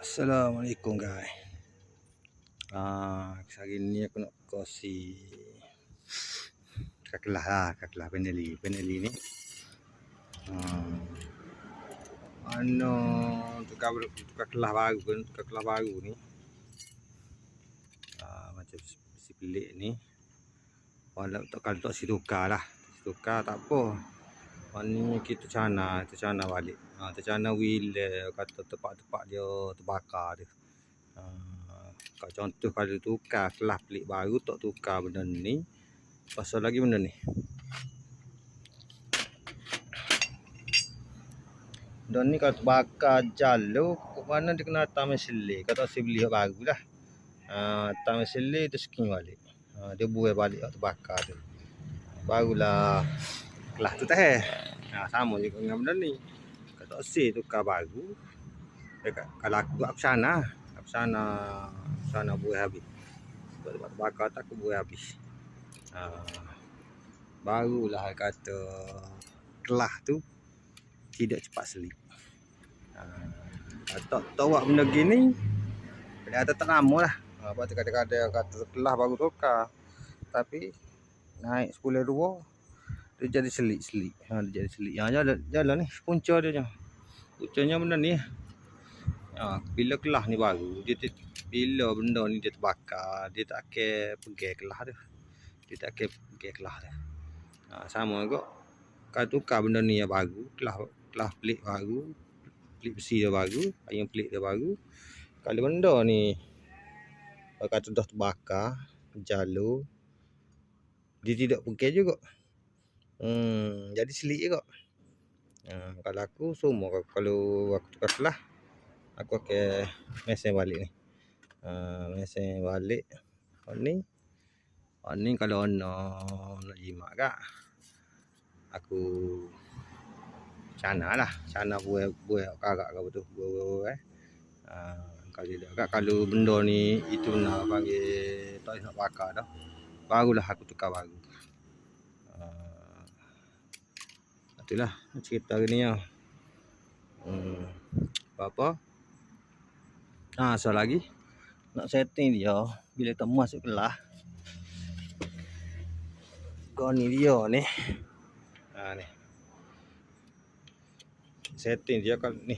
Assalamualaikum guys. Hari ni aku nak kosi kakelah peneli ni. Tukar kelah baru ni. Macam si pelik ni. Walau tak si tukar lah. Tukar tak apa. Ni kita cana balik. Tercana wheel kata tepak dia terbakar dia. Kalau contoh kalau tukar kelah pelik baru tak tukar benda ni, pasal lagi benda ni. Benda ni kalau terbakar jalo, ke mana dia kena hantar mesin. Kau tak beli baru lah. Hantar mesin tu skin balik. Dia buai balik terbakar tu. Barulah kelah tu tahan. Sama juga dengan benda ni. Kalau tak tukar baru, kalau aku sana buai habis. Sebab terbakar tak aku buai habis. Barulah kata kelah tu tidak cepat selip. Tak buat benda gini, dia kata tak lama lah. Lepas tu kadang-kadang kata kelah baru tukar, tapi naik 10.2 dia jadi selik. Dia jadi selik. Jalan ni punca dia je. Puncanya benda ni. Bila kelah ni baru, bila benda ni dia terbakar, dia tak akan pegang kelah tu. Sama juga kalau tukar benda ni yang baru, kelah pelik baru, pelik besi dia baru, ayam pelik dia baru. Kalau benda ni kata dah terbakar, jalo, dia tidak pegang juga. Jadi selik juga. Kalau aku semua, kalau aku tukar kelah, aku akan mesin balik ni. Mesin balik. Ni kalau nak jimat kak, aku cana buai karak ke betul. Kalau benda ni itu nak panggil tak nak bakar dah, barulah aku tukar baru. Itulah cerita hari ni. Apa? Soal lagi nak setting dia bila tak masuk kelah. Kau ni dia ni. Ni. Setting dia kalau ni.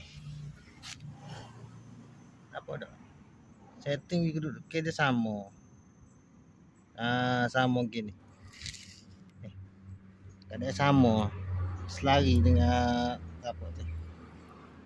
Apa dah? Setting dia sama. Sama gini. Kadang sama. Selari dengan apa tu?